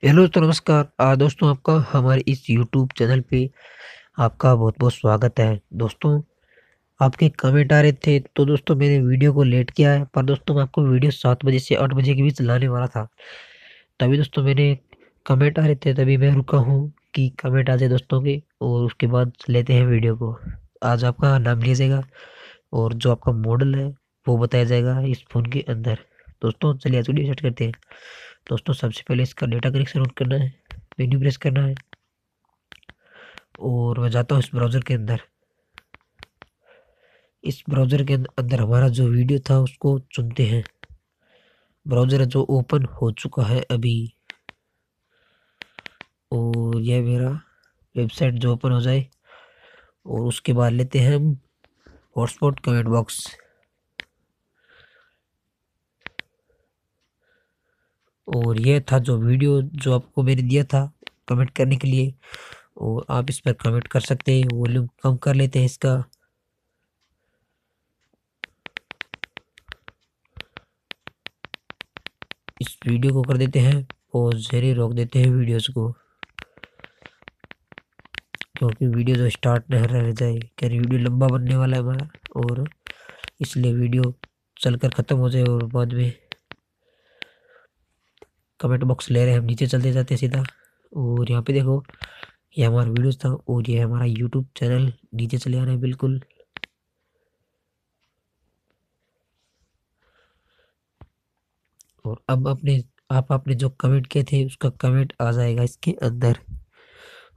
Hello तो नमस्कार दोस्तों, आपका हमारे इस यूट्यूब चैनल पे आपका बहुत बहुत स्वागत है। दोस्तों, आपके कमेंट आ रहे थे तो दोस्तों मैंने वीडियो को लेट किया है, पर दोस्तों मैं आपको वीडियो 7 बजे से 8 बजे के बीच लाने वाला था। तभी दोस्तों मैंने कमेंट आ रहे थे, तभी मैं रुका हूँ कि कमेंट आ जाए दोस्तों के, और उसके बाद लेते हैं वीडियो को। आज आपका नाम लिया जाएगा और जो आपका मॉडल है वो बताया जाएगा इस फ़ोन के अंदर। दोस्तों चलिए आज वीडियो स्टार्ट करते हैं। दोस्तों सबसे पहले इसका डेटा कनेक्शन ऑन करना है, मेन्यू प्रेस करना है और मैं जाता हूँ इस ब्राउज़र के अंदर। इस ब्राउज़र के अंदर हमारा जो वीडियो था उसको चुनते हैं। ब्राउज़र जो ओपन हो चुका है अभी, और यह मेरा वेबसाइट जो ओपन हो जाए, और उसके बाद लेते हैं हम हॉटस्पॉट कमेंट बॉक्स। और यह था जो वीडियो जो आपको मैंने दिया था कमेंट करने के लिए, और आप इस पर कमेंट कर सकते हैं। वॉल्यूम कम कर लेते हैं इसका। इस वीडियो को कर देते हैं पॉज, जरिए रोक देते हैं वीडियोस को, क्योंकि वीडियो जो स्टार्ट न रह जाए, क्या वीडियो लंबा बनने वाला है हमारा, और इसलिए वीडियो चलकर ख़त्म हो जाए और बाद में कमेंट बॉक्स ले रहे हैं हम। नीचे चलते जाते हैं सीधा, और यहाँ पे देखो ये हमारा वीडियोस था और ये हमारा यूट्यूब चैनल नीचे चले आ रहे हैं बिल्कुल। और अब आपने जो कमेंट किए थे उसका कमेंट आ जाएगा इसके अंदर,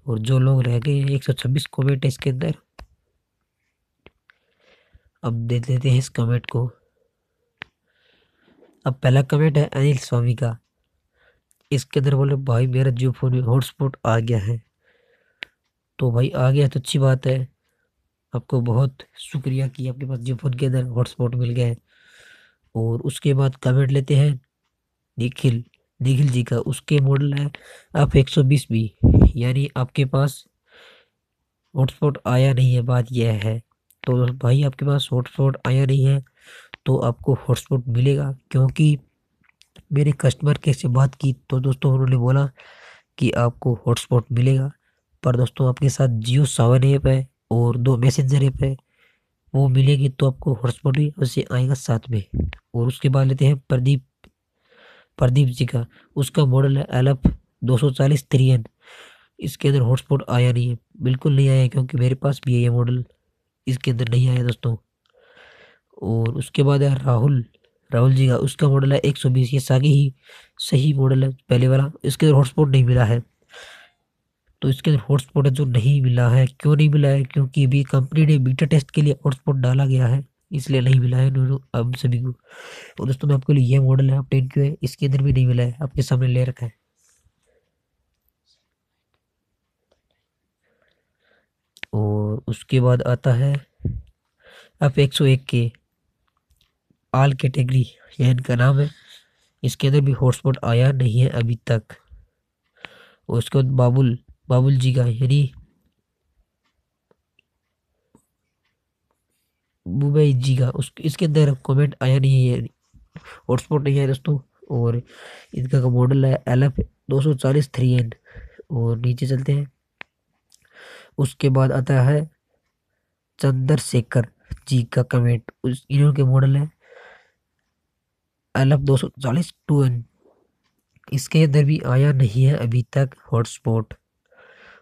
और जो लोग रह गए हैं 126 कमेंट है इसके अंदर। अब देख लेते हैं इस कमेंट को। अब पहला कमेंट है अनिल स्वामी का। इसके अंदर बोले भाई मेरा जियो फोन में हॉटस्पॉट आ गया है। तो भाई आ गया तो अच्छी बात है, आपको बहुत शुक्रिया कि आपके पास जियो फोन के अंदर हॉटस्पॉट मिल गया है। और उसके बाद कमेंट लेते हैं निखिल निखिल जी का। उसके मॉडल है आप 120 बी, यानी आपके पास हॉटस्पॉट आया नहीं है, बात यह है। तो भाई आपके पास हॉटस्पॉट आया नहीं है तो आपको हॉटस्पॉट मिलेगा, क्योंकि मेरे कस्टमर केयर से बात की तो दोस्तों उन्होंने बोला कि आपको हॉटस्पॉट मिलेगा। पर दोस्तों आपके साथ जियो सावन ऐप है और 2 मैसेंजर ऐप है, वो मिलेगी तो आपको हॉटस्पॉट भी उससे आएगा साथ में। और उसके बाद लेते हैं प्रदीप प्रदीप जी का। उसका मॉडल है LF 240 3N। इसके अंदर हॉटस्पॉट आया नहीं है, बिल्कुल नहीं आया, क्योंकि मेरे पास भी है ये मॉडल, इसके अंदर नहीं आया दोस्तों। और उसके बाद है राहुल राहुल जी का। उसका मॉडल है 120। ये सागे ही सही मॉडल है पहले वाला, इसके अंदर हॉटस्पॉट नहीं मिला है। तो इसके अंदर हॉटस्पॉट जो नहीं मिला है, क्यों नहीं मिला है, क्योंकि अभी कंपनी ने बीटा टेस्ट के लिए हॉटस्पॉट डाला गया है, इसलिए नहीं मिला है दोनों हम सभी को। और दोस्तों मैं आपके लिए ये मॉडल है आप 10Q है, इसके अंदर भी नहीं मिला है, आपके सामने ले रखा है। और उसके बाद आता है आप 101 के आल कैटेगरी, यह इनका नाम है। इसके अंदर भी हॉटस्पॉट आया नहीं है अभी तक। और उसके बाद बाबुल बाबुल जी का, यानी बुबई जी का। उस इसके अंदर कमेंट आया नहीं है, हॉटस्पॉट नहीं है दोस्तों। और इनका का मॉडल है LF 240 3N। और नीचे चलते हैं। उसके बाद आता है चंद्रशेखर जी का कमेंट। उस इन्हों के मॉडल है LF 240 2N। इसके अंदर भी आया नहीं है अभी तक हॉटस्पॉट।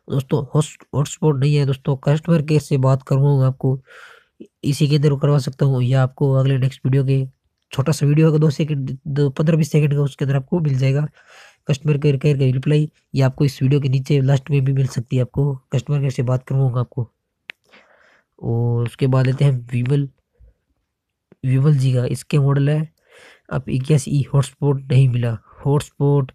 दोस्तों हॉटस्पॉट नहीं है दोस्तों, कस्टमर केयर से बात करवाऊंगा आपको, इसी के अंदर करवा सकता हूँ, या आपको अगले नेक्स्ट वीडियो के छोटा सा वीडियो होगा 2 सेकंड 15-20 सेकंड का, उसके अंदर आपको मिल जाएगा कस्टमर केयर केयर का रिप्लाई, या आपको इस वीडियो के नीचे लास्ट में भी मिल सकती है, आपको कस्टमर केयर से बात करवाऊंगा आपको। और उसके बाद लेते हैं विमल विमल जी का। इसके मॉडल है अब 81। हॉटस्पॉट नहीं मिला हॉटस्पॉट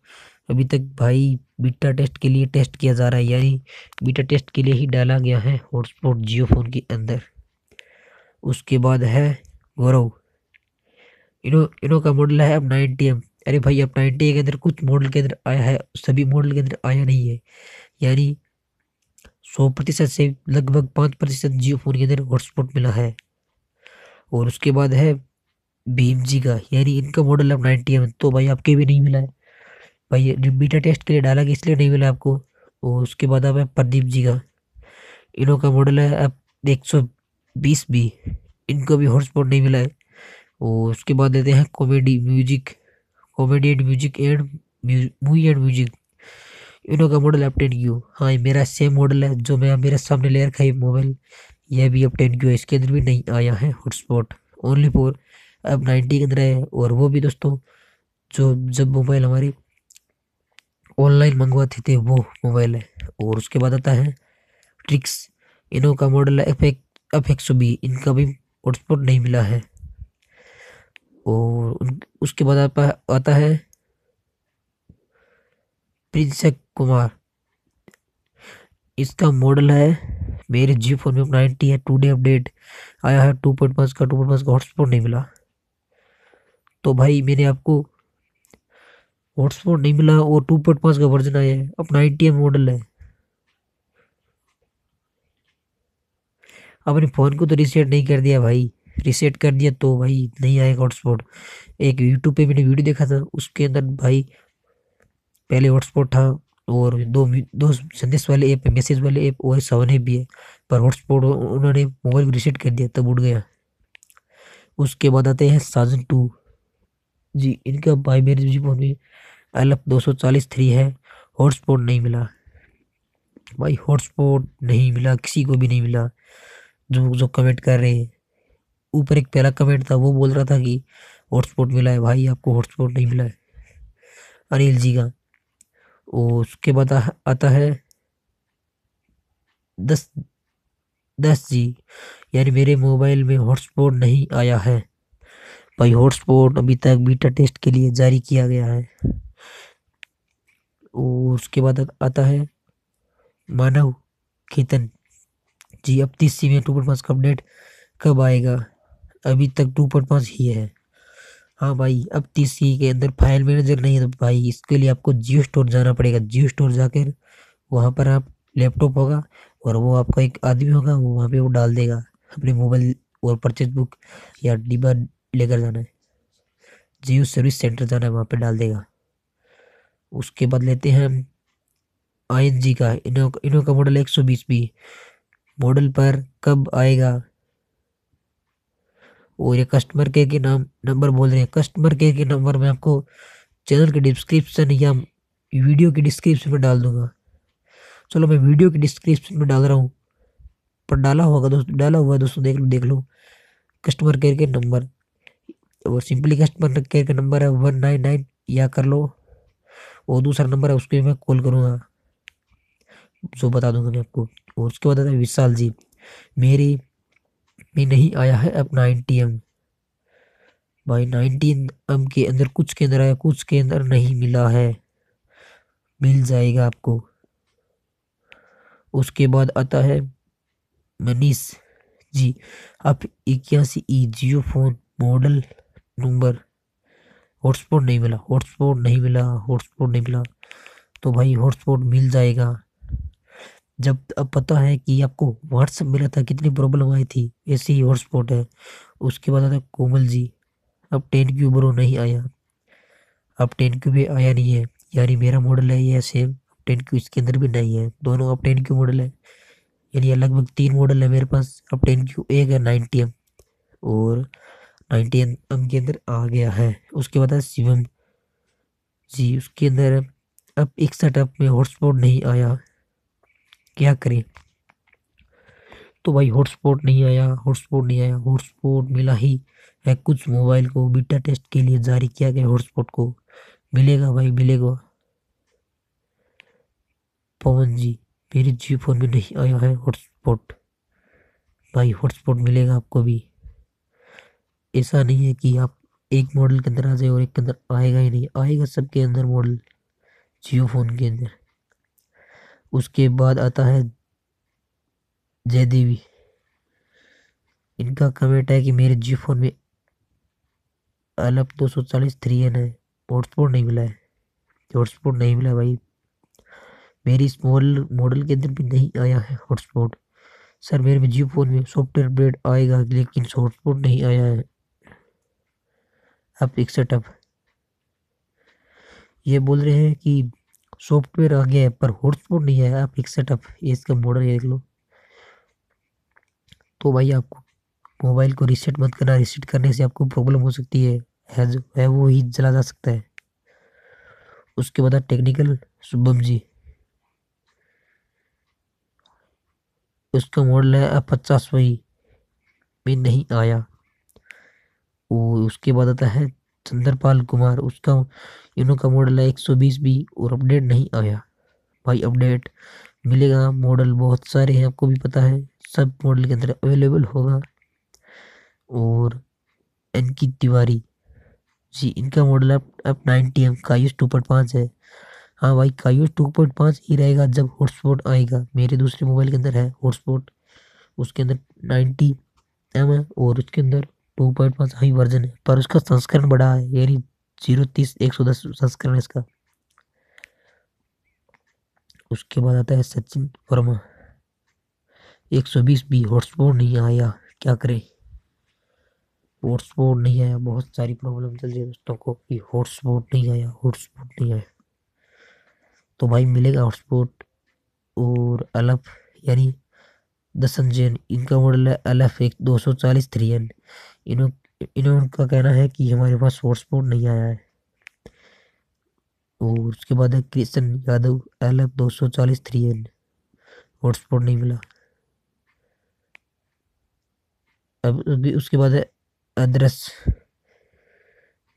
अभी तक भाई। बीटा टेस्ट के लिए टेस्ट किया जा रहा है, यानी बीटा टेस्ट के लिए ही डाला गया है हॉटस्पॉट जियो फोन के अंदर। उसके बाद है गौरव। इनो इनो का मॉडल है अब 90M। अरे भाई अब 90 के अंदर कुछ मॉडल के अंदर आया है, सभी मॉडल के अंदर आया नहीं है, यानी 100% से लगभग 5% जियो फोन के अंदर हॉटस्पॉट मिला है। और उसके बाद है भीम जी का, यानी इनका मॉडल अब 90M, तो भाई आपके भी नहीं मिला है। भाई ये बीटा टेस्ट के लिए डाला कि इसलिए नहीं मिला आपको। और उसके बाद आप है प्रदीप जी का, इन्हों का मॉडल है अब 120 बी, इनको भी हॉटस्पॉट नहीं मिला है। और उसके बाद देते हैं comedy music, comedy and music and movie and music, इन्हों का मॉडल अब 10 क्यू। हाँ ये मेरा सेम मॉडल है जो मैं मेरे सामने ले रखा है मोबाइल, यह भी अब 10 क्यू है, इसके अंदर भी नहीं आया है हॉटस्पॉट, ओनली फॉर अब 90 के अंदर है। और वो भी दोस्तों जो जब मोबाइल हमारे ऑनलाइन मंगवाते थे वो मोबाइल है। और उसके बाद आता है ट्रिक्स, इन्हों का मॉडल है F100B, इनका भी हॉटस्पॉट नहीं मिला है। और उसके बाद आता है प्रिंस कुमार, इसका मॉडल है मेरे जियो फोन में 90 है, 2 डे अपडेट आया है 2.5 का, 2.5 का हॉटस्पॉट नहीं मिला। तो भाई मैंने आपको हॉटस्पॉट नहीं मिला और 2.5 का वर्जन आया है, अब 90 मॉडल है। अपने फ़ोन को तो रीसेट नहीं कर दिया भाई, रीसेट कर दिया तो भाई नहीं आएगा हॉटस्पॉट। एक यूट्यूब पे मैंने वीडियो देखा था, उसके अंदर भाई पहले हॉटस्पॉट था और दो संदेश वाले ऐप है, मैसेज वाले ऐप और 7 ऐप भी है, पर हॉटस्पॉट उन्होंने मोबाइल को रीसेट कर दिया तब उड़ गया। उसके बाद आते हैं साजन 2 जी, इनका भाई मेरे जी फोन में LF240 3 है, हॉटस्पॉट नहीं मिला भाई, हॉटस्पॉट नहीं मिला, किसी को भी नहीं मिला। जो जो कमेंट कर रहे हैं, ऊपर एक पहला कमेंट था वो बोल रहा था कि हॉटस्पॉट मिला है, भाई आपको हॉटस्पॉट नहीं मिला है, अनिल जी का। और उसके बाद आता है 10 10 जी, यानी मेरे मोबाइल में हॉटस्पॉट नहीं आया है भाई, हॉटस्पॉट अभी तक बीटा टेस्ट के लिए जारी किया गया है। और उसके बाद आता है मानव खेतन जी, अब 30 में 2.5 का अपडेट कब आएगा, अभी तक 2.5 ही है। हाँ भाई अब 30 के अंदर फाइल मैनेजर नहीं है तो भाई इसके लिए आपको जियो स्टोर जाना पड़ेगा, जियो स्टोर जाकर वहाँ पर आप लैपटॉप होगा और वो आपका एक आदमी होगा, वो वहाँ पे वो डाल देगा अपने मोबाइल और परचेज बुक या डिब्बा लेकर जाना है, जियो सर्विस सेंटर जाना है वहाँ पे डाल देगा। उसके बाद लेते हैं हम ING का, इनो का मॉडल 120 बी, मॉडल पर कब आएगा। और ये कस्टमर केयर के नंबर बोल रहे हैं, कस्टमर केयर के नंबर मैं आपको चैनल के डिस्क्रिप्शन या वीडियो की डिस्क्रिप्शन में डाल दूंगा। चलो मैं वीडियो की डिस्क्रिप्शन में डाल रहा हूँ, पर डाला होगा दोस्तों, डाला हुआ है दोस्तों, देख लो कस्टमर केयर के नंबर। और सिंपली कस्टमर केयर का नंबर है 199 या कर लो, और दूसरा नंबर है उसके मैं कॉल करूँगा, जो बता दूंगा मैं आपको। और उसके बाद आता है विशाल जी, मेरी में नहीं आया है अब 90M, भाई 19M के अंदर कुछ के अंदर आया, कुछ के अंदर नहीं मिला है, मिल जाएगा आपको। उसके बाद आता है मनीष जी, आप 81E जियो फोन मॉडल नंबर, हॉटस्पॉट नहीं मिला, हॉटस्पॉट नहीं मिला, हॉटस्पॉट नहीं मिला। तो भाई हॉटस्पॉट मिल जाएगा जब, अब पता है कि आपको व्हाट्सएप मिला था कितनी प्रॉब्लम आई थी, ऐसे ही हॉटस्पॉट है। उसके बाद आता है कोमल जी, अब 10 क्यू ब्रो नहीं आया, अब 10 क्यू भी आया नहीं है, यानी मेरा मॉडल है ये सेम, 10 क्यू इसके अंदर भी नहीं है, दोनों अब 10 क्यू मॉडल है, यानी ये लगभग 3 मॉडल है मेरे पास। अब 10 क्यू एक है 90M, और 90M के अंदर आ गया है। उसके बाद है शिवम जी, उसके अंदर अब 61 में हॉटस्पॉट नहीं आया, क्या करें। तो भाई हॉटस्पॉट नहीं आया, हॉटस्पॉट नहीं आया, हॉटस्पॉट मिला ही है कुछ मोबाइल को, बीटा टेस्ट के लिए जारी किया गया हॉटस्पॉट को मिलेगा भाई मिलेगा। पवन जी, मेरे जियो फोन में नहीं आया है हॉटस्पॉट, भाई हॉटस्पॉट मिलेगा आपको भी, ऐसा नहीं है कि आप एक मॉडल के अंदर आ जाए और एक के अंदर आएगा ही नहीं, आएगा सबके अंदर मॉडल जियो फोन के अंदर। उसके बाद आता है जयदेवी, इनका कमेंट है कि मेरे जियो फोन में LF240 3N है, हॉटस्पॉट नहीं मिला है, हॉटस्पॉट नहीं मिला भाई, मेरी स्मॉल मॉडल के अंदर भी नहीं आया है हॉटस्पॉट। सर मेरे जियो फोन में सॉफ्टवेयर अपडेट आएगा लेकिन हॉटस्पॉट नहीं आया है, अब 61। ये बोल रहे हैं कि सॉफ्टवेयर आ गया है पर हॉटस्पॉट नहीं आया। आप एक सेटअप ये इसका मॉडल देख लो। तो भाई आपको मोबाइल को रीसेट मत करना, रीसेट करने से आपको प्रॉब्लम हो सकती है जो है वो ही चला जा सकता है। उसके बाद टेक्निकल शुभम जी, उसका मॉडल है 50 वही में नहीं आया। उसके बाद आता है चंद्रपाल कुमार, उसका इनो का मॉडल है 120 बी और अपडेट नहीं आया। भाई अपडेट मिलेगा, मॉडल बहुत सारे हैं आपको भी पता है, सब मॉडल के अंदर अवेलेबल होगा। और अंकित तिवारी जी, इनका मॉडल अब 90M कायूस 2.5 है। हाँ भाई कायूस 2.5 ही रहेगा जब हॉटस्पॉट आएगा। मेरे दूसरे मोबाइल के अंदर है हॉटस्पॉट, उसके अंदर 90M है और उसके अंदर 2.5 हाई वर्जन है, पर उसका संस्करण बड़ा है, यानी 030 110 संस्करण है इसका। उसके बाद आता है सचिन वर्मा, 120 बी हॉटस्पॉट नहीं आया, क्या करें। हॉटस्पॉट नहीं आया, बहुत सारी प्रॉब्लम चल रही है दोस्तों को कि हॉटस्पॉट नहीं आया, हॉटस्पॉट नहीं आया। तो भाई मिलेगा हॉटस्पॉट। और अलफ यानी दसन जैन, इनका मॉडल है LF 240 3N। इन्हों इनका कहना है कि हमारे पास हॉटस्पॉट नहीं आया है। और उसके बाद है Krishna Yadav, LF 240 3N, hotspot नहीं मिला। अब अभी उसके बाद है अदरस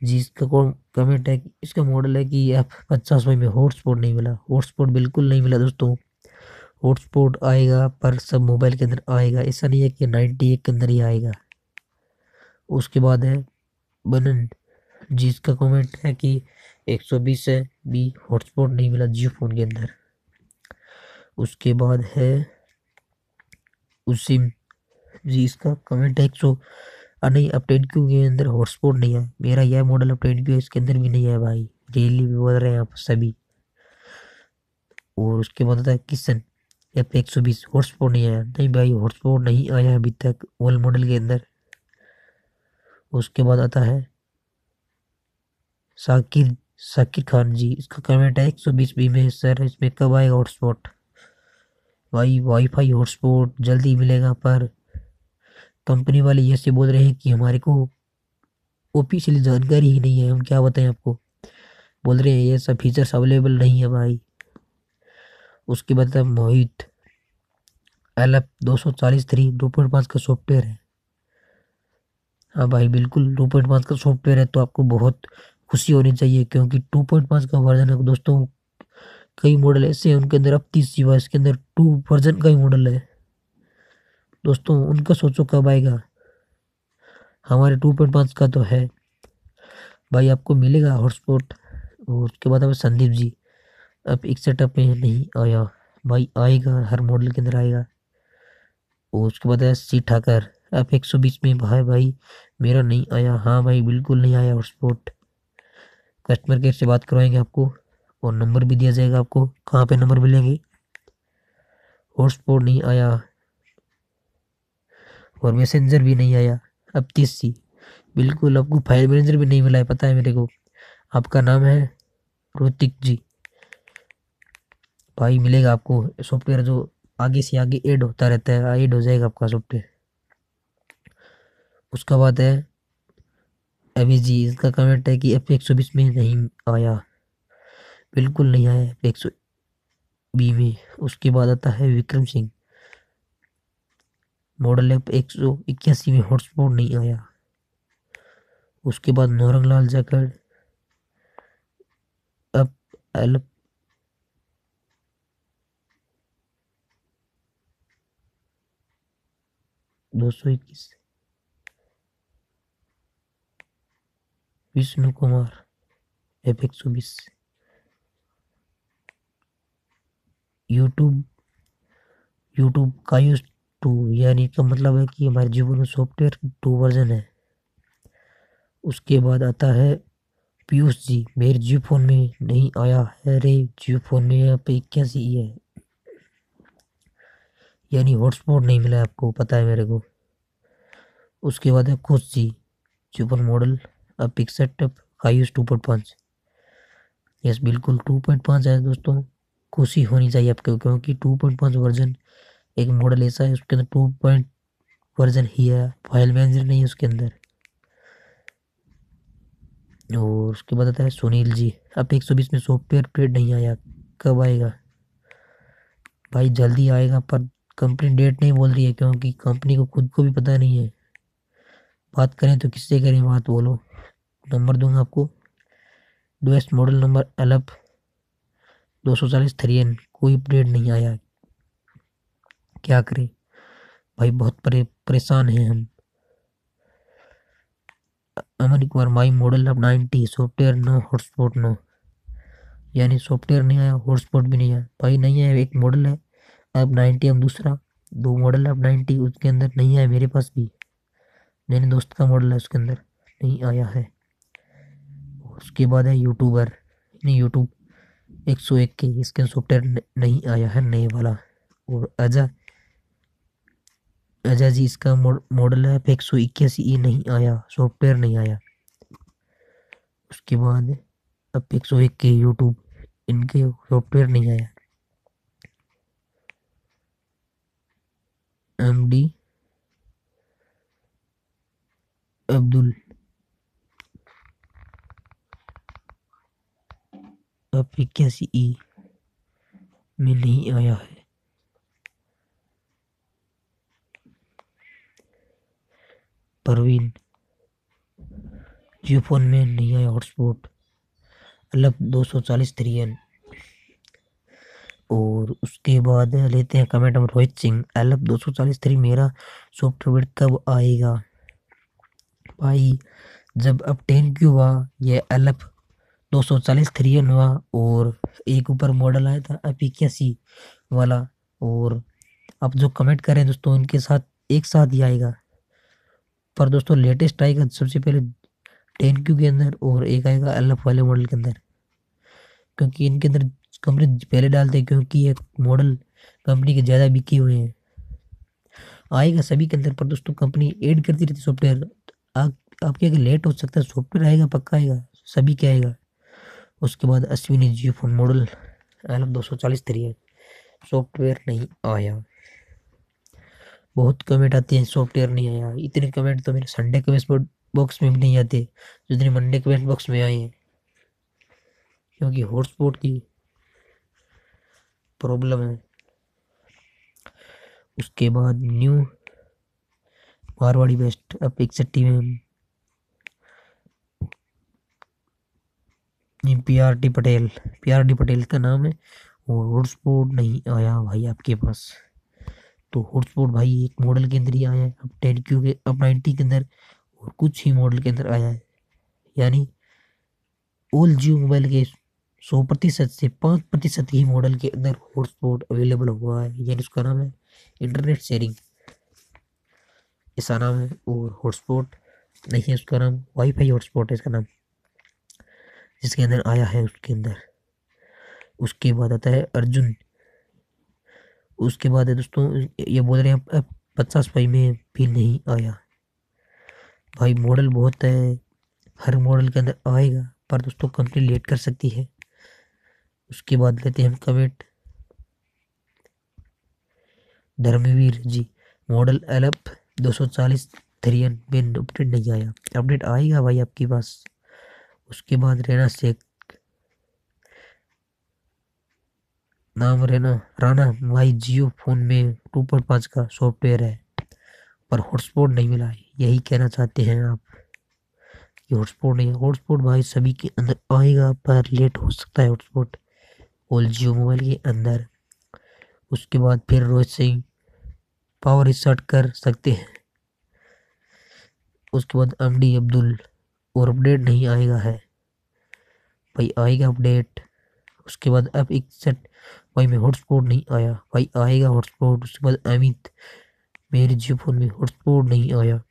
जी, इसका कौन कमेंट है, इसका मॉडल है कि F50 में हॉटस्पॉट नहीं मिला। हॉटस्पॉट बिल्कुल नहीं मिला दोस्तों, हॉटस्पॉट आएगा पर सब मोबाइल के अंदर आएगा, ऐसा नहीं है कि 98 के अंदर ही आएगा। उसके बाद है बनन, जिसका कमेंट है कि 120 है बी हॉटस्पॉट नहीं मिला जियो फोन के अंदर। उसके बाद है उसिम जी, इसका कमेंट है 100 नहीं अपडेट क्यों के अंदर हॉटस्पॉट नहीं है। मेरा यह मॉडल अपडेट क्यों इसके अंदर भी नहीं है भाई, रियली भी बोल रहे हैं आप सभी। और उसके बाद आता है किशन F120, हॉटस्पॉट नहीं आया, नहीं भाई हॉटस्पॉट नहीं आया अभी तक ओल्ड मॉडल के अंदर। उसके बाद आता है साकिर साकिर खान जी, इसका कमेंट है 120 बी में सर इसमें कब आएगा हॉटस्पॉट। भाई वाईफाई हॉटस्पॉट जल्दी मिलेगा, पर कंपनी वाले ये से बोल रहे हैं कि हमारे को ऑफिशियल जानकारी ही नहीं है, हम क्या बताएं आपको। बोल रहे हैं ये सब फीचर्स अवेलेबल नहीं है भाई। उसके बाद है मोहित, LF 240 3 2.5 का सॉफ्टवेयर है। हाँ भाई बिल्कुल 2.5 का सॉफ्टवेयर है तो आपको बहुत खुशी होनी चाहिए, क्योंकि 2.5 का वर्जन है दोस्तों। कई मॉडल ऐसे हैं उनके अंदर अब 30 GB, इसके अंदर 2 वर्जन का ही मॉडल है दोस्तों, उनका सोचो कब आएगा। हमारे 2.5 का तो है भाई, आपको मिलेगा हॉटस्पॉट। और उसके बाद अब संदीप जी, अब एक सेटअप में नहीं आया, भाई आएगा, हर मॉडल के अंदर आएगा। और उसके बाद है सी ठाकर, अब 120 में भाई मेरा नहीं आया। हाँ भाई बिल्कुल नहीं आया हॉटस्पॉट, कस्टमर केयर से बात करवाएंगे आपको और नंबर भी दिया जाएगा आपको, कहाँ पे नंबर मिलेंगे। हॉटस्पॉट नहीं आया और मैसेंजर भी नहीं आया। अब 30C, बिल्कुल आपको फाइल मैनेजर भी नहीं मिला है, पता है मेरे को। आपका नाम है रोतिक जी, भाई मिलेगा आपको सॉफ्टवेयर जो आगे से आगे ऐड होता रहता है, ऐड हो जाएगा आपका सॉफ्टवेयर। उसका बाद है अभी जी, इसका कमेंट है कि F120 में नहीं आया, बिल्कुल नहीं आया F120 में। उसके बाद आता है विक्रम सिंह, मॉडल F181 में हॉटस्पॉट नहीं आया। उसके बाद नौरंग लाल जाखड़, अब L 221, Vishnu Kumar F120, YouTube YouTube का यूज 2, यानी का मतलब है कि हमारे जीवन में सॉफ्टवेयर 2 वर्जन है। उसके बाद आता है पीयूष जी, मेरे जियो फोन में नहीं आया है रे, जियो फोन में यहाँ पे 81 है, यानी हॉटस्पॉट नहीं मिला है आपको, पता है मेरे को। उसके बाद है खुश जी, सुपर मॉडल अब पिक्सेट 5 2.5, यस बिल्कुल 2.5 है दोस्तों, खुशी होनी चाहिए आपको, क्योंकि 2.5 वर्जन एक मॉडल ऐसा है उसके अंदर 2 वर्जन ही है, फाइल मैनेजर नहीं है उसके अंदर। और उसके बाद आता है सुनील जी, अब 120 में सॉफ्टवेयर अपडेट नहीं आया, कब आएगा? भाई जल्दी आएगा, पर कंपनी डेट नहीं बोल रही है, क्योंकि कंपनी को खुद को भी पता नहीं है। बात करें तो किससे करें बात, बोलो। नंबर दूंगा आपको, डुएस्ट मॉडल नंबर एलएफ 240 3N, कोई अपडेट नहीं आया, क्या करें भाई, बहुत परेशान हैं हम। अमन कुमार माई मॉडल अब 90, सॉफ्टवेयर नो हॉटस्पॉट नो, यानी सॉफ्टवेयर नहीं आया, हॉटस्पॉट भी नहीं आया भाई, नहीं है। एक मॉडल है अब 90, अब दूसरा, दो मॉडल है अब 90, उसके अंदर नहीं है, मेरे पास भी मेरे दोस्त का मॉडल है उसके अंदर नहीं आया है। उसके बाद है यूट्यूबर, नहीं यूट्यूब 101 के, इसके सॉफ्टवेयर नहीं आया है नए वाला। और अजय अजय जी, इसका मॉडल है 181 ई, नहीं आया, सॉफ्टवेयर नहीं आया। उसके बाद अब 101 के यूट्यूब, इनके सॉफ्टवेयर नहीं आया। एमडी अब्दुल, अब 81 ई में नहीं आया है। परवीन, जियो फोन में नहीं आया हॉटस्पॉट, अलग 240 3N। और उसके बाद लेते हैं कमेंट हम रोहित सिंह, एलएफ 240 3, मेरा सॉफ्टवेयर कब आएगा? भाई जब अब 10 क्यू हुआ, ये एलएफ 240 3N हुआ, और एक ऊपर मॉडल आया था अब 81 वाला। और अब जो कमेंट करें दोस्तों, इनके साथ एक साथ ही आएगा, पर दोस्तों लेटेस्ट आएगा सबसे पहले 10Q के अंदर, और एक आएगा एलएफ वाले मॉडल के अंदर, क्योंकि इनके अंदर कंपनी पहले डालते हैं, क्योंकि ये मॉडल कंपनी के ज़्यादा बिके हुए हैं। आएगा सभी के अंदर, पर दोस्तों कंपनी ऐड करती रहती सॉफ्टवेयर। आपके अगर लेट हो सकता है, सॉफ्टवेयर आएगा, पक्का आएगा, सभी के आएगा। उसके बाद अश्विनी जियो फोन मॉडल एलएफ 240 3 है, सॉफ्टवेयर नहीं आया। बहुत कमेंट आते हैं सॉफ्टवेयर नहीं आया, इतने कमेंट तो मेरे संडे कमेंट बॉक्स में भी नहीं आते जितने मंडे कमेंट बॉक्स में आए हैं, क्योंकि हॉटस्पॉट की प्रॉब्लम है। उसके बाद न्यू मारवाड़ी बेस्ट अब 61 में पीआरटी पटेल का नाम है, और हॉटस्पॉट नहीं आया भाई आपके पास। तो हॉटस्पॉट भाई एक मॉडल के अंदर ही आया है, अब 10Q के, अब 90 के अंदर, और कुछ ही मॉडल के अंदर आया है। यानी ऑल जियो मोबाइल के 100% से 5% ही मॉडल के अंदर हॉटस्पॉट अवेलेबल हुआ है, यानी उसका नाम है इंटरनेट शेयरिंग, ऐसा नाम है। और हॉटस्पॉट नहीं है उसका नाम, वाईफाई हॉटस्पॉट है इसका नाम, जिसके अंदर आया है उसके अंदर। उसके बाद आता है अर्जुन, उसके बाद है दोस्तों, ये बोल रहे हैं अब 50 पाई में भी नहीं आया। भाई मॉडल बहुत है, हर मॉडल के अंदर आएगा, पर दोस्तों कंपनी लेट कर सकती है। उसके बाद लेते हैं हम कमेंट धर्मवीर जी, मॉडल एलएफ 240 3N में अपडेट नहीं आया, अपडेट आएगा भाई आपके पास। उसके बाद रेना शेख, नाम रेना राना, भाई जियो फोन में 2.5 का सॉफ्टवेयर है, पर हॉटस्पॉट नहीं मिला है, यही कहना चाहते हैं आप कि हॉटस्पॉट नहीं है? हॉटस्पॉट भाई सभी के अंदर आएगा, पर लेट हो सकता है हॉटस्पॉट ऑल जियो मोबाइल के अंदर। उसके बाद फिर रोहित सिंह, पावर रिसेट कर सकते हैं। उसके बाद एमडी अब्दुल, और अपडेट नहीं आएगा है भाई, आएगा अपडेट। उसके बाद अब एक सेट भाई में हॉटस्पॉट नहीं आया, भाई आएगा हॉटस्पॉट। उसके बाद अमित, मेरे जियो फोन में हॉटस्पॉट नहीं आया,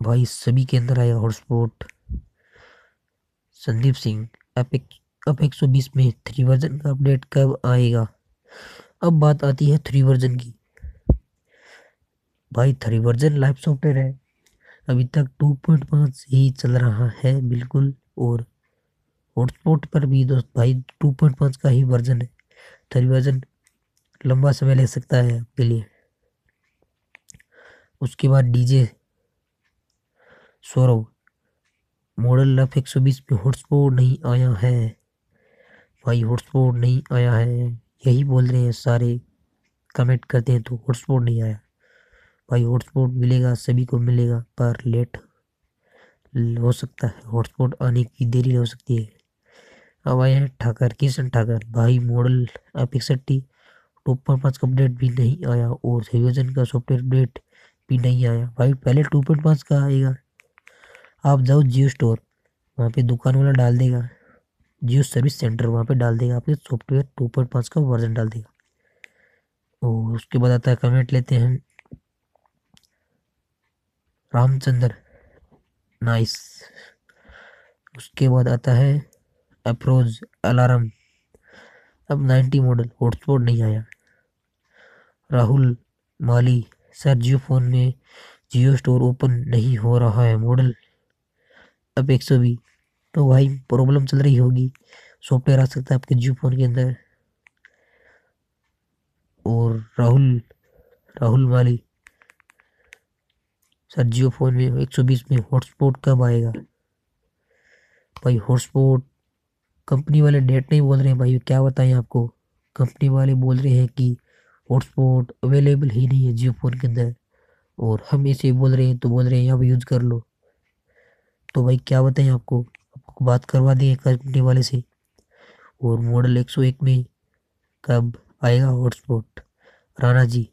भाई सभी के अंदर आएगा हॉटस्पॉट। संदीप सिंह, अब 120 में 3 वर्जन का अपडेट कब आएगा? अब बात आती है 3 वर्जन की। भाई 3 वर्जन लाइव सॉफ्टवेयर है, अभी तक 2.5 ही चल रहा है बिल्कुल, और हॉटस्पॉट पर भी दोस्त भाई 2.5 का ही वर्जन है, थर्ड वर्जन लंबा समय ले सकता है आपके लिए। उसके बाद डीजे सौरभ, मॉडल F 120 में हॉटस्पॉट नहीं आया है भाई, हॉटस्पॉट नहीं आया है, यही बोल रहे हैं सारे, कमेंट करते हैं तो हॉटस्पॉट नहीं आया भाई। हॉटस्पॉट मिलेगा, सभी को मिलेगा, पर लेट हो सकता है, हॉटस्पॉट आने की देरी हो सकती है। अब आए हैं ठाकर, किशन ठाकर भाई, मॉडल F 61 2.5 का अपडेट भी नहीं आया और संयोजन का सॉफ्टवेयर अपडेट भी नहीं आया भाई। पहले 2.5 का आएगा, आप जाओ जियो स्टोर, वहाँ पे दुकान वाला डाल देगा, जियो सर्विस सेंटर वहाँ पे डाल देगा, आपके सॉफ्टवेयर 2.5 का वर्जन डाल देगा। और उसके बाद आता है, कमेंट लेते हैं रामचंद्र, नाइस। उसके बाद आता है अप्रोज अलार्म, अब 90 मॉडल, हॉटस्पॉट नहीं आया। राहुल माली, सर जियो फोन में जियो स्टोर ओपन नहीं हो रहा है, मॉडल अब 120, तो भाई प्रॉब्लम चल रही होगी, सॉफ्टवेयर आ सकता है आपके जियो फोन के अंदर। और राहुल राहुल माली, सर जियो फोन में 120 में हॉटस्पॉट कब आएगा भाई? हॉटस्पॉट कंपनी वाले डेट नहीं बोल रहे हैं भाई, क्या बताएं आपको, कंपनी वाले बोल रहे हैं कि हॉटस्पॉट अवेलेबल ही नहीं है जियो फोन के अंदर, और हम इसे बोल रहे हैं तो बोल रहे हैं यहाँ पे यूज़ कर लो। तो भाई क्या बताएं आपको बात करवा दें कंपनी वाले से। और मॉडल 101 में कब आएगा हॉटस्पॉट? राणा जी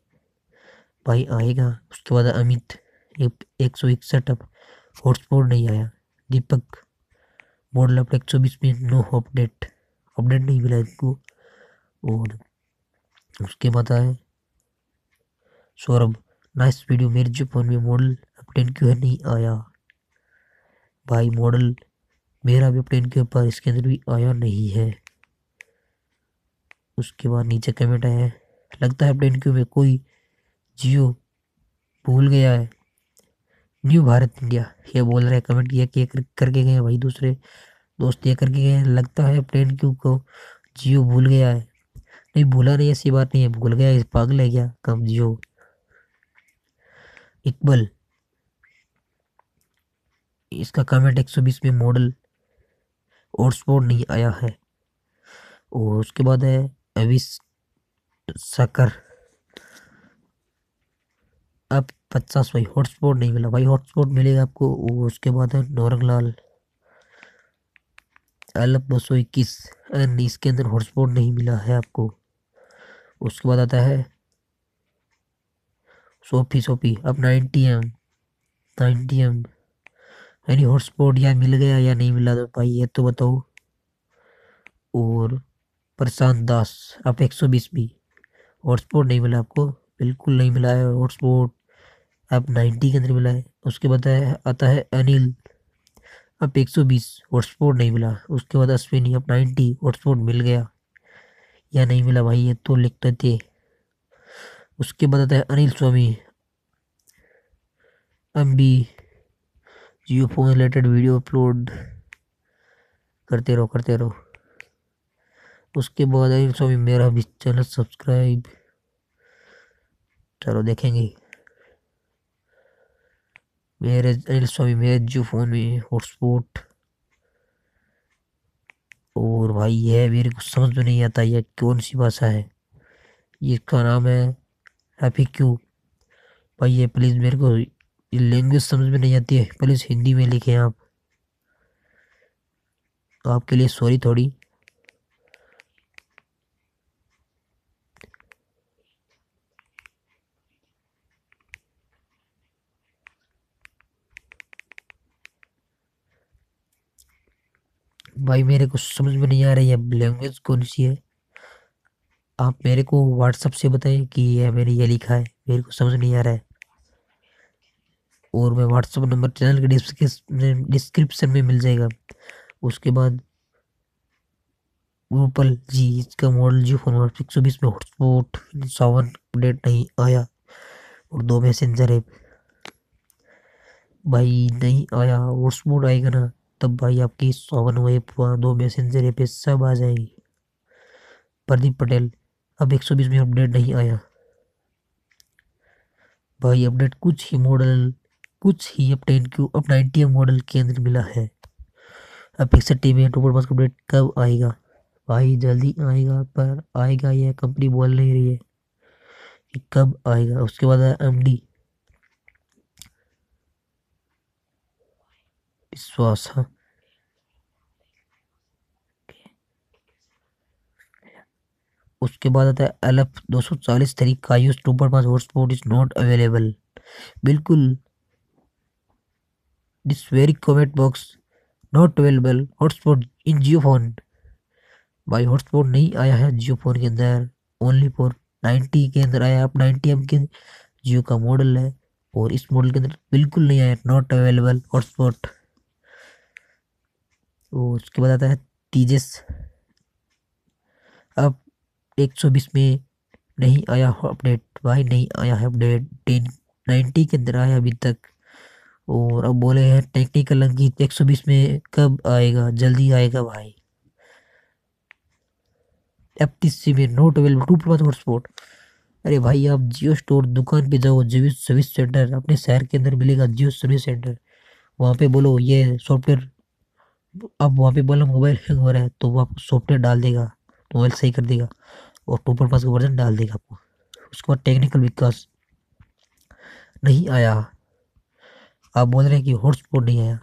भाई आएगा। उसके बाद अमित, 161 अब हॉटस्पॉट नहीं आया। दीपक, मॉडल अब 120 में नो अपडेट, अपडेट नहीं मिला इनको। और उसके बाद आए सौरभ, नाइस वीडियो, मेरे जो फोन में मॉडल अपडेट क्यों नहीं आया भाई? मॉडल मेरा भी अपडेट के ऊपर इसके अंदर भी आया नहीं है। उसके बाद नीचे कमेंट आया है, लगता है अपडेट क्यों में कोई जियो भूल गया है, न्यू भारत इंडिया, ये बोल रहे हैं, कमेंट किया कि ये करके गए भाई, दूसरे दोस्त ये करके गए, लगता है प्लेन क्यों को जियो भूल गया है। नहीं भूला नहीं, ऐसी बात नहीं है, भूल गया, इस पागल है क्या कब जियो। इकबल, इसका कमेंट 120 में मॉडल हॉटस्पॉट नहीं आया है। और उसके बाद है अविश साकर, अब 50 भाई हॉटस्पॉट नहीं मिला भाई, हॉटस्पॉट मिलेगा आपको। और उसके बाद है नौरंगलाल, अलब 221, इसके अंदर हॉटस्पॉट नहीं मिला है आपको। उसके बाद आता है सोफी सोफी, अब 90 एम यानी हॉटस्पॉट या मिल गया या नहीं मिला, तो भाई ये तो बताओ। और प्रशांत दास, अब 120 भी हॉटस्पॉट नहीं मिला आपको, बिल्कुल नहीं मिला है हॉटस्पॉट, अब 90 के अंदर मिला है। उसके बाद आता है अनिल, अब 120 हॉटस्पॉट नहीं मिला। उसके बाद अश्विनी, अब 90 हॉटस्पॉट मिल गया या नहीं मिला भाई, ये तो लिखते थे। उसके बाद आता है अनिल स्वामी, हम भी जियो फोन रिलेटेड वीडियो अपलोड करते रहो। उसके बाद अनिल स्वामी, मेरा भी चैनल सब्सक्राइब, चलो देखेंगे। मेरे अनिल स्वामी, मेरे जियो फोन में हॉटस्पॉट, और भाई यह मेरे को समझ में नहीं आता यह कौन सी भाषा है, इसका नाम है FAQ भाई। ये प्लीज़ मेरे को लैंग्वेज समझ में नहीं आती है, प्लीज़ हिंदी में लिखें आप, तो आपके लिए सॉरी थोड़ी। भाई मेरे को समझ में नहीं आ रही है लैंग्वेज कौन सी है, आप मेरे को व्हाट्सअप से बताएं कि यह मैंने ये लिखा है, मेरे को समझ नहीं आ रहा है। और मैं व्हाट्सअप नंबर चैनल के डिस्क्रिप्शन में मिल जाएगा। उसके बाद गूगल जी, इसका मॉडल जी फोन 120 में हॉटस्पॉट 7 अपडेट नहीं आया। और 2 मैसेंजर है भाई, नहीं आया हॉटस्पॉट, आएगा ना तब भाई आपकी 51 ऐप हुआ, 2 मैसेंजर ऐप पे सब आ जाएगी। प्रदीप पटेल, अब 120 में अपडेट नहीं आया भाई। अपडेट कुछ ही अपडेट क्यों अब 90 मॉडल के अंदर मिला है। अब 61 में टोपर पास अपडेट कब आएगा भाई? जल्दी आएगा, पर आएगा यह कंपनी बोल नहीं रही है कि कब आएगा। उसके बाद आया एमडी विश्वास। हाँ, उसके बाद आता है LF 240 3 का use 2.5 hotspot is not available. बिल्कुल, this very comment box not available hotspot in Jio phone. भाई हॉटस्पॉट नहीं आया है जियो फोन के अंदर, ओनली फॉर 90 के अंदर आया। आप 90M के जियो का मॉडल है और इस मॉडल के अंदर बिल्कुल नहीं आया नॉट अवेलेबल हॉटस्पॉट। और उसके बाद आता है टीजेस। अब 120 में नहीं आया अपडेट भाई, नहीं आया है अपडेट। 1090 के अंदर आया अभी तक। और अब बोले हैं टेक्निकल अंकित 120 में कब आएगा? जल्दी आएगा भाई। FTC में नोट अवेलेबल 2.5 हॉटस्पॉट। अरे भाई आप जियो स्टोर दुकान पे जाओ, जियो सर्विस सेंटर अपने शहर के अंदर मिलेगा जियो सर्विस सेंटर, वहाँ पे बोलो ये सॉफ्टवेयर। अब वहाँ पे बोला मोबाइल हैंग हो रहा है तो वो आपको सॉफ्टवेयर डाल देगा, मोबाइल सही कर देगा और 2.5 का वर्जन डाल देगा आपको। उसके बाद टेक्निकल विकास नहीं आया, आप बोल रहे हैं कि हॉटस्पॉट नहीं आया।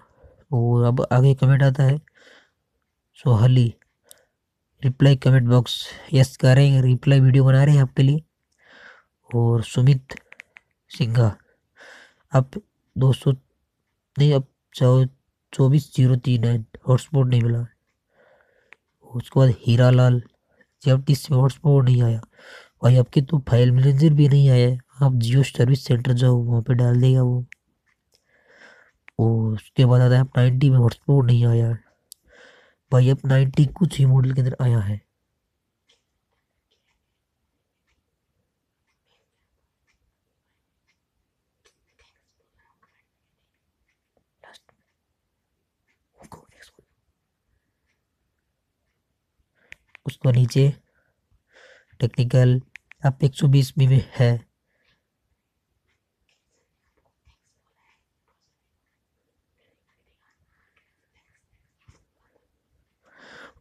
और अब आगे कमेंट आता है सोहली रिप्लाई कमेंट बॉक्स, यस कर रहे हैं, रिप्लाई वीडियो बना रहे हैं आपके लिए। और सुमित सिंघा, अब 200 नहीं, अब 2403 है, हॉटस्पॉट नहीं मिला। उसके बाद हीरा लाल, जब से हॉटस्पॉट नहीं आया भाई। आपके तो फाइल मैनेजर भी नहीं आया है, आप जियो सर्विस सेंटर जाओ वहाँ पे डाल देगा वो। और उसके बाद आता है 90 में हॉटस्पॉट नहीं आया भाई। अब 90 कुछ ही मॉडल के अंदर आया है। उसको नीचे टेक्निकल अब 120 में है।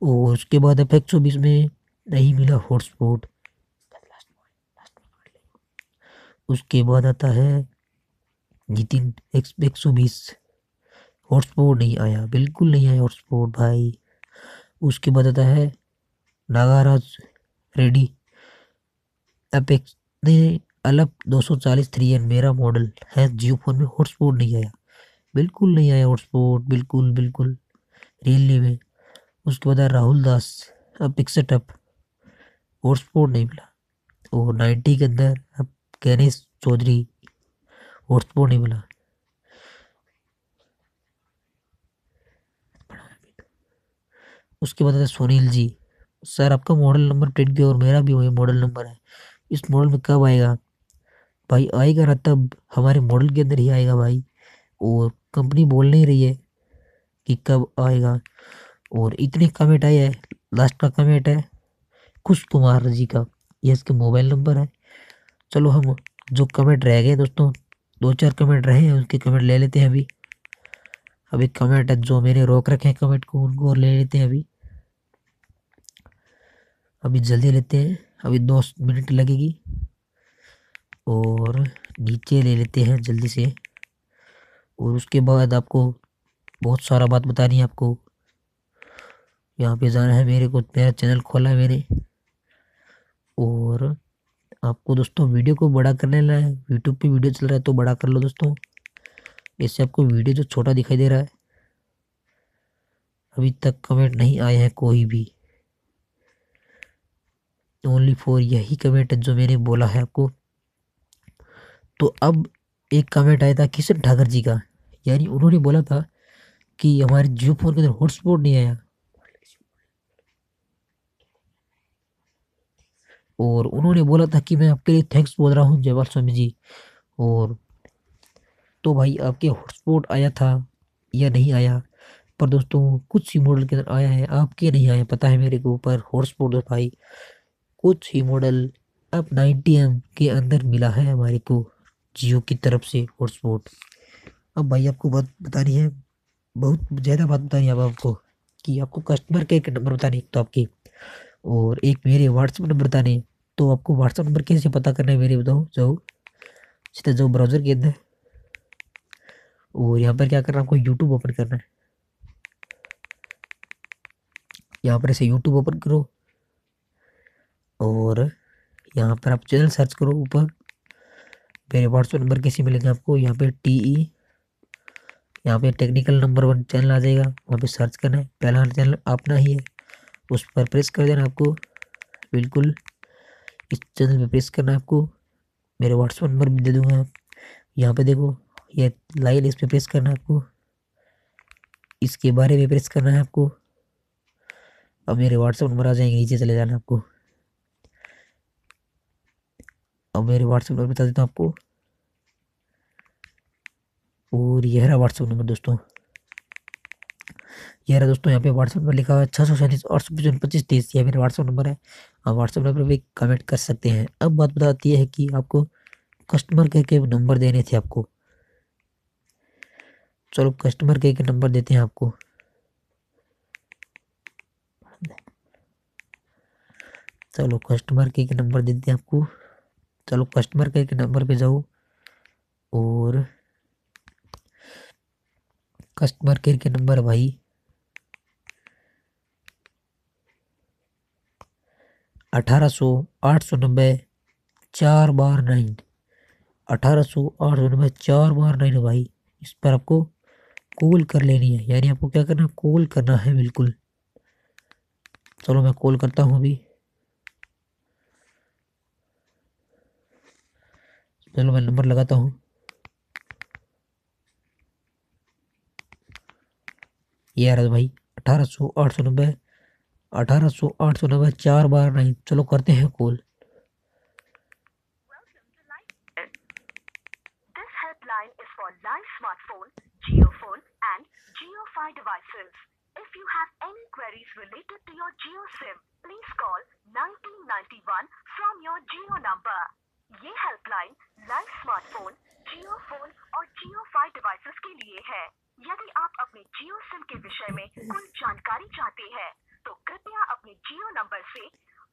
और उसके बाद अब 120 में नहीं मिला हॉटस्पॉट। उसके बाद आता है नितिन 120, हॉटस्पॉट नहीं आया, बिल्कुल नहीं आया हॉटस्पॉट भाई। उसके बाद आता है नागाराज रेड्डी, एपेक्स ने अलग 240 3N मेरा मॉडल है जियो फोन में, हॉटस्पॉट नहीं आया, बिल्कुल नहीं आया हॉटस्पॉट, बिल्कुल बिल्कुल रियली में। उसके बाद राहुल दास, अब पिक्सेट अप, हॉटस्पॉट नहीं मिला। और 90 के अंदर अब गणेश चौधरी, हॉटस्पॉट नहीं मिला। उसके बाद आता है सुनील जी, सर आपका मॉडल नंबर टिक गया और मेरा भी वही मॉडल नंबर है, इस मॉडल में कब आएगा? भाई आएगा ना, तब हमारे मॉडल के अंदर ही आएगा भाई। और कंपनी बोल नहीं रही है कि कब आएगा। और इतने कमेंट आए हैं। लास्ट का कमेंट है खुश कुमार जी का, ये इसके मोबाइल नंबर है। चलो हम जो कमेंट रह गए दोस्तों, 2-4 कमेंट रहे हैं उनके कमेंट ले लेते हैं अभी। अभी कमेंट है जो मैंने रोक रखे हैं कमेंट को, उनको और ले लेते हैं अभी। अभी जल्दी लेते हैं, अभी 2 मिनट लगेगी। और नीचे ले लेते हैं जल्दी से। और उसके बाद आपको बहुत सारा बात बतानी है आपको। यहाँ पे जाना है मेरे को, मेरा चैनल खोला है मैंने। और आपको दोस्तों वीडियो को बड़ा करने ला है, यूट्यूब पे वीडियो चल रहा है तो बड़ा कर लो दोस्तों। इससे आपको वीडियो जो छोटा दिखाई दे रहा है, अभी तक कमेंट नहीं आए हैं कोई भी, ओनली फॉर यही कमेंट है जो मैंने बोला है आपको। तो अब एक कमेंट आया था किशन ठाकर जी का, यानी उन्होंने बोला था कि हमारे जियो फोन के अंदर हॉटस्पॉट नहीं आया। और उन्होंने बोला था कि मैं आपके लिए थैंक्स बोल रहा हूँ जयपाल स्वामी जी। और तो भाई आपके हॉटस्पॉट आया था या नहीं आया, पर दोस्तों कुछ ही मॉडल के अंदर आया है, आपके नहीं आया पता है मेरे को, पर हॉटस्पॉट भाई कुछ ही मॉडल अब 90M के अंदर मिला है हमारे को जियो की तरफ से हॉटस्पॉट। अब भाई आपको बात बतानी है, बहुत ज़्यादा बात बतानी है अब आपको, कि आपको कस्टमर केयर के नंबर बताने एक तो आपके, और एक मेरे व्हाट्सएप नंबर बताने। तो आपको व्हाट्सएप नंबर कैसे पता करना है मेरे बताओ, जाओ सीधा जाओ ब्राउज़र के अंदर, और यहाँ पर क्या करना है आपको, यूट्यूब ओपन करना है। यहाँ पर ऐसे यूट्यूब ओपन करो और यहाँ पर आप चैनल सर्च करो। ऊपर मेरे व्हाट्सएप नंबर कैसे मिलेंगे आपको, यहाँ पे TE, यहाँ पे टेक्निकल नंबर 1 चैनल आ जाएगा, वहाँ पे सर्च करना है, पहला चैनल अपना ही है, उस पर प्रेस कर देना आपको। बिल्कुल इस चैनल पे प्रेस करना है आपको, मेरे व्हाट्सएप नंबर भी दे दूंगा। यहाँ पे देखो ये लाइन, इस पे प्रेस करना है आपको, इसके बारे में प्रेस करना है आपको। अब मेरे व्हाट्सएप नंबर आ जाएंगे, नीचे चले जाना आपको। अब मेरे व्हाट्सएप नंबर बता देता हूँ आपको, और यह रहा व्हाट्सएप नंबर दोस्तों, यह रहा दोस्तों। यहाँ पे व्हाट्सएप नंबर लिखा हुआ है 637 855 25 23, यह मेरा व्हाट्सएप नंबर है। आप व्हाट्सएप नंबर पर भी कमेंट कर सकते हैं। अब बात बताती है कि आपको कस्टमर केयर के नंबर देने थे आपको, चलो कस्टमर केयर के नंबर देते हैं आपको। चलो कस्टमर केयर के नंबर देते हैं आपको। चलो कस्टमर केयर के नंबर पे जाओ, और कस्टमर केयर के नंबर भाई 1800 890 4 बार 9, 1800 890 4 बार 9 है भाई। इस पर आपको कॉल कर लेनी है, यानी आपको क्या करना है, कॉल करना है बिल्कुल। चलो मैं कॉल करता हूँ अभी, चलो मैं नंबर लगाता हूँ। ये आ रहा है भाई 1800 890 4 बार 9, चलो करते हैं call. This helpline is for live smartphone, JioPhone and JioFi devices. If you have any queries related to your Jio SIM, please call 1991 from your Jio number. ये हेल्पलाइन लाइव स्मार्टफोन, जियो फोन और JioFi devices के लिए है। यदि आप अपने जियो SIM के विषय में कोई जानकारी चाहते हैं, तो कृपया अपने जियो नंबर से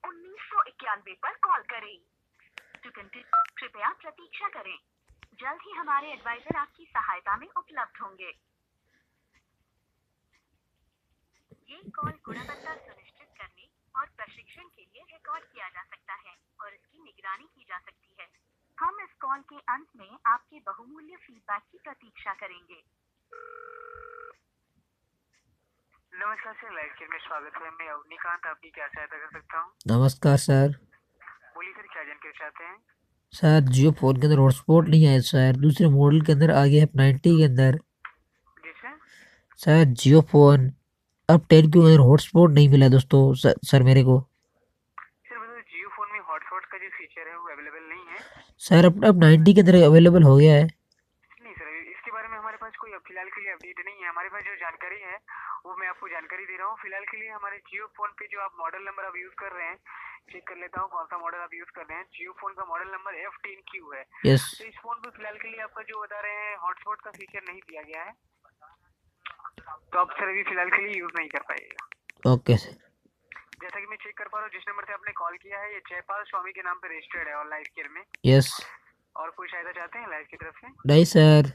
1991 पर कॉल करें। कृपया प्रतीक्षा करें, जल्द ही हमारे एडवाइजर आपकी सहायता में उपलब्ध होंगे। ये कॉल गुणवत्ता सुनिश्चित करने और प्रशिक्षण के लिए रिकॉर्ड किया जा सकता है और इसकी निगरानी की जा सकती है। हम इस कॉल के अंत में आपके बहुमूल्य फीडबैक की प्रतीक्षा करेंगे। नमस्कार सर, लाइव केयर में स्वागत है। मैं अवनीकांत आपकी क्या सहायता कर सकता हूँ? नमस्कार सर। बोलिए सर, क्या जानकारी चाहते हैं? सर जियो फोन के अंदर हॉटस्पॉट नहीं है सर, दूसरे मॉडल के अंदर आ गया है 90 के अंदर। जी सर जियो फोन अब 10 के अंदर हॉटस्पॉट नहीं मिला दोस्तों, सर मेरे को। सर मतलब जियो फोन में हॉटस्पॉट का जो फीचर है वो अवेलेबल नहीं है सर अब 90 के अंदर अवेलेबल हो गया है। नहीं सर, इसके बारे में हमारे पास कोई फिलहाल के लिए अपडेट नहीं है। हमारे पास जो जानकारी है वो मैं आपको जानकारी दे रहा हूँ। फिलहाल के लिए हमारे जियो फोन पे जो आप मॉडल नंबर आप यूज कर रहे हैं, चेक कर लेता हूँ कौन सा मॉडल आप यूज कर रहे हैं। जियो फोन का मॉडल नंबर F10Q है। यस। तो इस फोन पे फिलहाल के लिए आपका जो बता रहे हैं हॉटस्पॉट का फीचर नहीं दिया गया है, तो आप सर अभी फिलहाल के लिए यूज नहीं कर पाइएगा। Okay sir. जैसा कि मैं चेक कर पा रहा हूँ, जिस नंबर से आपने कॉल किया है ये जयपाल स्वामी के नाम पे रजिस्टर्ड है और लाइव केयर में। यस। और कोई सहायता चाहते हैं लाइव की तरफ से? नहीं सर।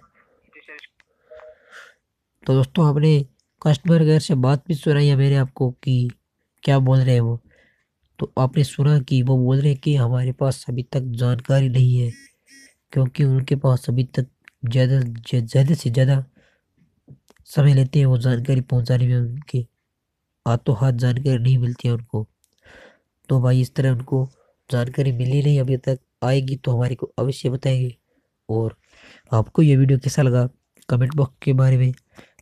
जी सर। तो दोस्तों आपने कस्टमर केयर से बात भी सुनाई है मैंने आपको कि क्या बोल रहे हैं वो, तो आपने सुना कि वो बोल रहे हैं कि हमारे पास अभी तक जानकारी नहीं है, क्योंकि उनके पास अभी तक ज़्यादा से ज़्यादा समय लेते हैं वो जानकारी पहुंचाने में, उनके हाथों हाथ जानकारी नहीं मिलती है उनको। तो भाई इस तरह उनको जानकारी मिली नहीं अभी तक, आएगी तो हमारे को अवश्य बताएंगे। और आपको ये वीडियो कैसा लगा कमेंट बॉक्स के बारे में,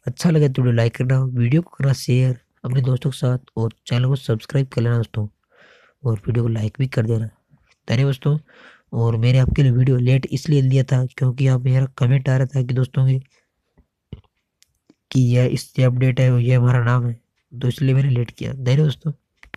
अच्छा लगा तो वीडियो लाइक करना, वीडियो को करना शेयर अपने दोस्तों के साथ, और चैनल को सब्सक्राइब कर लेना दोस्तों, और वीडियो को लाइक भी कर देना। धन्यवाद दोस्तों। और मैंने आपके लिए वीडियो लेट इसलिए लिया था क्योंकि आप मेरा कमेंट आ रहा था कि दोस्तों कि यह इससे अपडेट है, ये हमारा नाम है, तो इसलिए मैंने लेट किया। नहीं दोस्तों,